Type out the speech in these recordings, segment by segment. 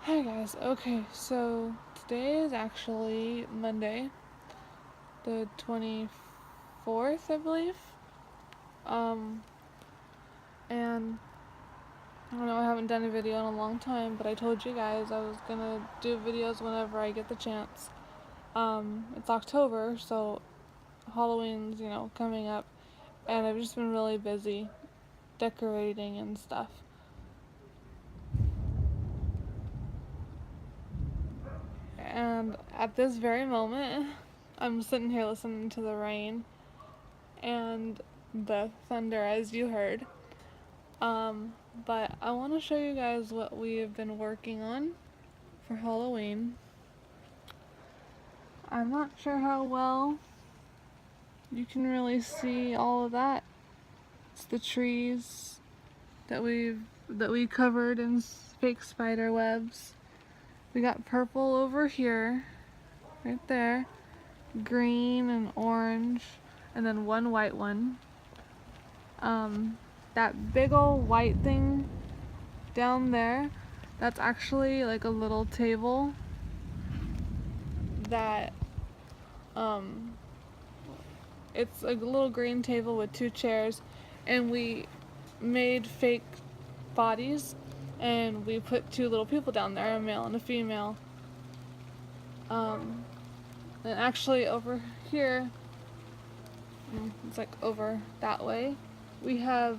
Hi guys. Okay, so today is actually Monday, the 24th, I believe. Um, and I don't know, I haven't done a video in a long time, but I told you guys I was gonna do videos whenever I get the chance. It's October, so Halloween's, coming up, and I've just been really busy decorating and stuff. And at this very moment, I'm sitting here listening to the rain and the thunder, as you heard. But I want to show you guys what we have been working on for Halloween. I'm not sure how well you can really see all of that. It's the trees that we covered in fake spider webs. We got purple over here, right there, green and orange, and then one white one. That big old white thing down there, that's actually like a little table that um it's a little green table with two chairs, and we made fake bodies and we put two little people down there, a male and a female. um and actually over here, it's like over that way, we have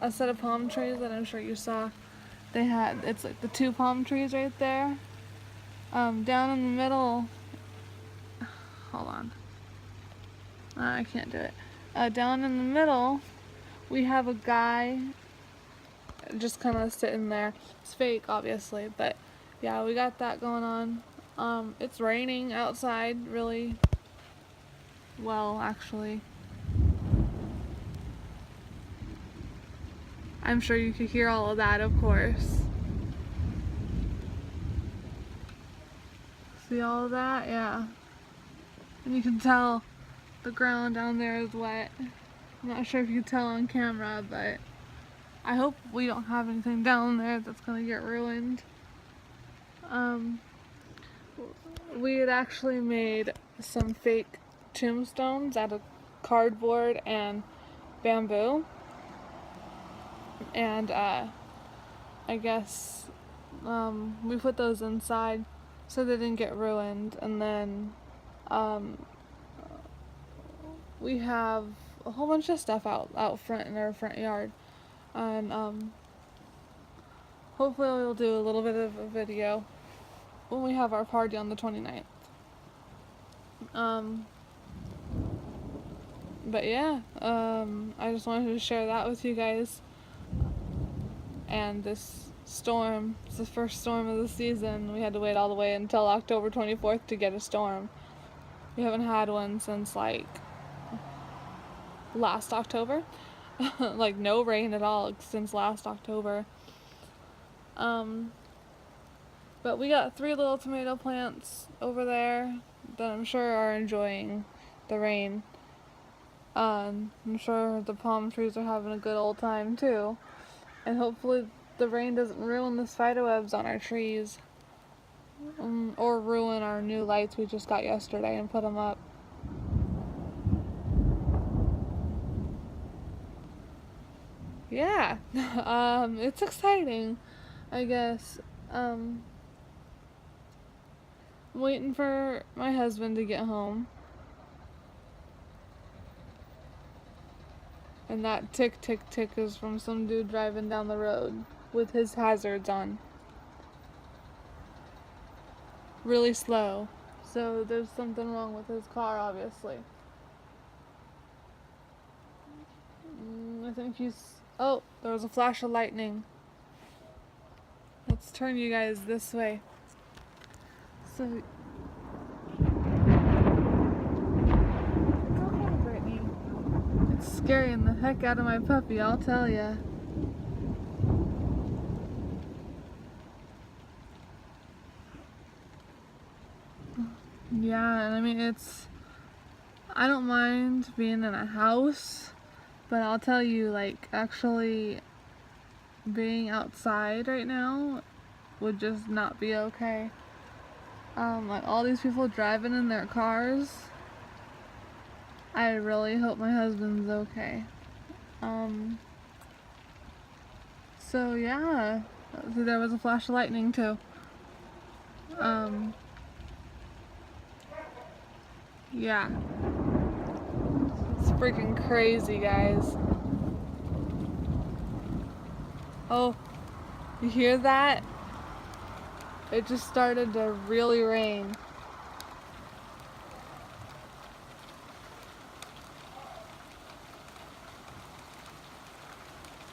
a set of palm trees that I'm sure you saw. It's like the two palm trees right there. Down in the middle, hold on, I can't do it. Down in the middle, we have a guy just kind of sitting there. It's fake, obviously, but yeah, we got that going on. It's raining outside really well, actually. I'm sure you could hear all of that, of course. See all of that? Yeah. And you can tell the ground down there is wet. I'm not sure if you can tell on camera, but I hope we don't have anything down there that's gonna get ruined. Um, we had actually made some fake tombstones out of cardboard and bamboo, and I guess we put those inside so they didn't get ruined. And then um, we have a whole bunch of stuff out front in our front yard, and hopefully we'll do a little bit of a video when we have our party on the 29th. But yeah, I just wanted to share that with you guys. And this storm, it's the first storm of the season. We had to wait all the way until October 24th to get a storm. We haven't had one since like last October. Like no rain at all since last October. Um, but we got 3 little tomato plants over there that I'm sure are enjoying the rain. I'm sure the palm trees are having a good old time too. And hopefully the rain doesn't ruin the spider webs on our trees. Or ruin our new lights we just got yesterday and put them up. Yeah, it's exciting, I guess. I'm waiting for my husband to get home. And that tick tick tick is from some dude driving down the road with his hazards on. Really slow. So there's something wrong with his car, obviously. I think he's... Oh, there was a flash of lightning. Let's turn you guys this way. So... Go ahead, Brittany. It's scaring the heck out of my puppy, I'll tell ya. Yeah, and I mean, I don't mind being in a house, but I'll tell you, like, actually being outside right now would just not be okay. Like all these people driving in their cars. I really hope my husband's okay. So yeah, there was a flash of lightning too. Yeah. It's freaking crazy, guys. Oh, you hear that? It just started to really rain.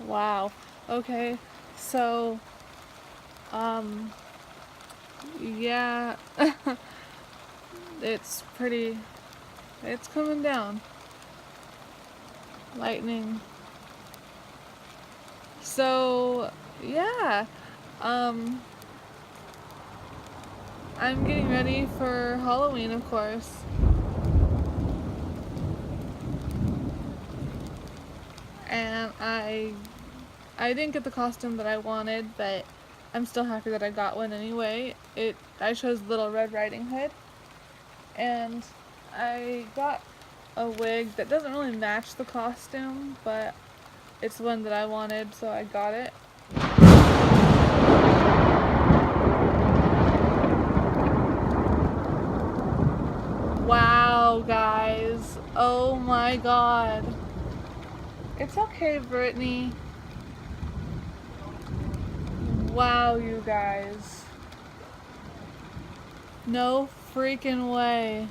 Wow. Okay. So, yeah. It's coming down. Lightning. So, yeah. I'm getting ready for Halloween, of course. And I didn't get the costume that I wanted, but I'm still happy that I got one anyway. I chose Little Red Riding Hood, and I got a wig that doesn't really match the costume, but it's one that I wanted, so I got it. Wow, guys. Oh my god. It's okay, Brittany. Wow, you guys. No freaking way.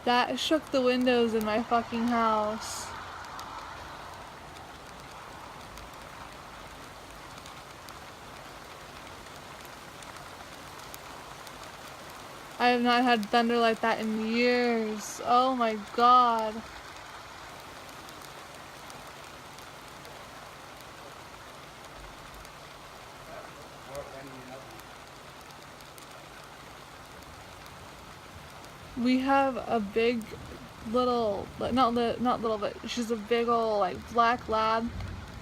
That shook the windows in my fucking house. I have not had thunder like that in years. Oh my god. We have a big little, not little, but she's a big old like black lab.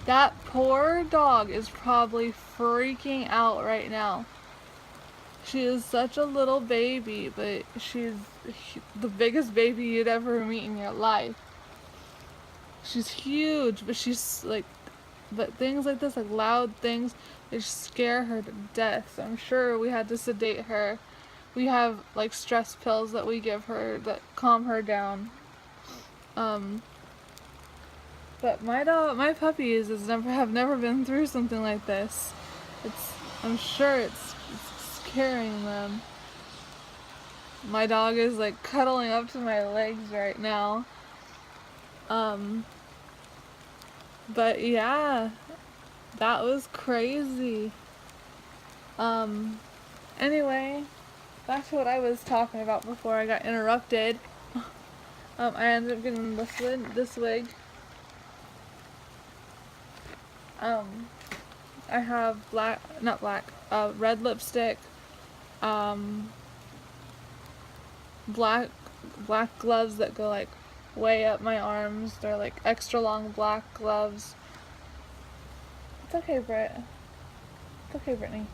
That poor dog is probably freaking out right now. She is such a little baby, but she's the biggest baby you'd ever meet in your life. She's huge, but she's like, but things like this, like loud things, they scare her to death. So I'm sure we had to sedate her. We have like stress pills that we give her that calm her down. But my puppies have never been through something like this. I'm sure it's scaring them. My dog is like cuddling up to my legs right now. But yeah, that was crazy. Anyway, back to what I was talking about before I got interrupted. I ended up getting this wig. I have red lipstick, black gloves that go like way up my arms. They're like extra long black gloves. It's okay, Britt. It's okay, Brittany.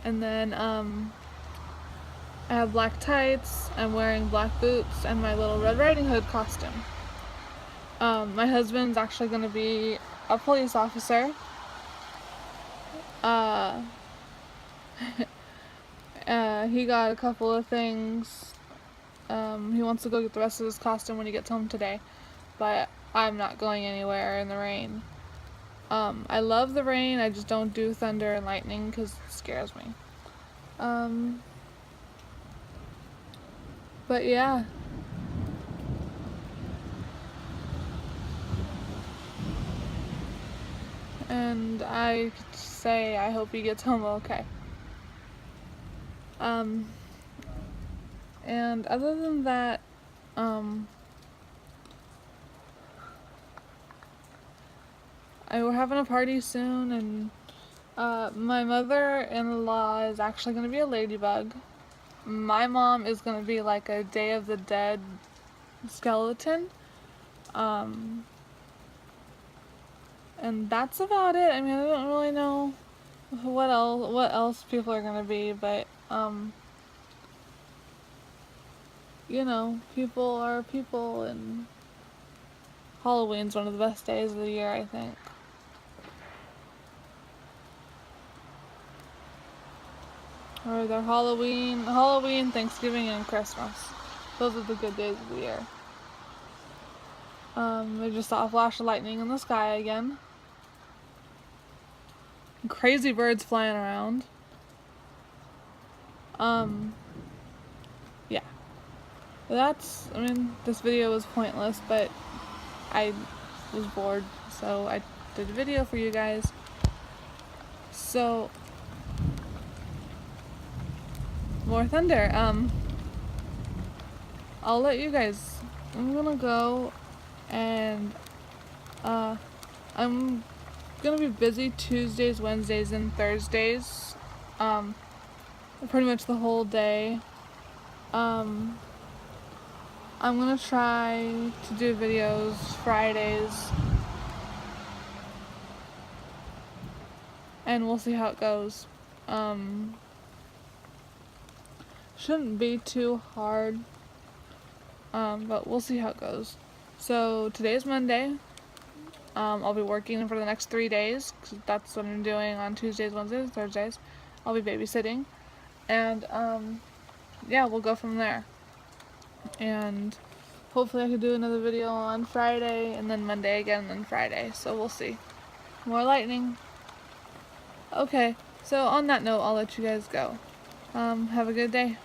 And then I have black tights. I'm wearing black boots and my Little Red Riding Hood costume. My husband's actually going to be a police officer. He got a couple of things. He wants to go get the rest of his costume when he gets home today, but I'm not going anywhere in the rain. I love the rain, I just don't do thunder and lightning because it scares me. But yeah. And I could say I hope he gets home okay. And other than that, we're having a party soon, and my mother-in-law is actually going to be a ladybug. My mom is going to be like a Day of the Dead skeleton. And that's about it. I mean, I don't really know what else people are gonna be, but you know, people are people, and Halloween's one of the best days of the year, I think. Or they're Halloween, Thanksgiving, and Christmas. Those are the good days of the year. I just saw a flash of lightning in the sky again. Crazy birds flying around. Yeah. I mean, this video was pointless, but I was bored, so I did a video for you guys. So, more thunder. I'll let you guys, I'm gonna go, and, I'm gonna be busy Tuesdays, Wednesdays, and Thursdays, pretty much the whole day. I'm gonna try to do videos Fridays, and we'll see how it goes. Shouldn't be too hard, but we'll see how it goes. So today's Monday. I'll be working for the next 3 days, 'cause that's what I'm doing on Tuesdays, Wednesdays, Thursdays. I'll be babysitting, and yeah, we'll go from there. And hopefully I could do another video on Friday, and then Monday again, and then Friday. So we'll see. More lightning. Okay, so on that note, I'll let you guys go. Have a good day.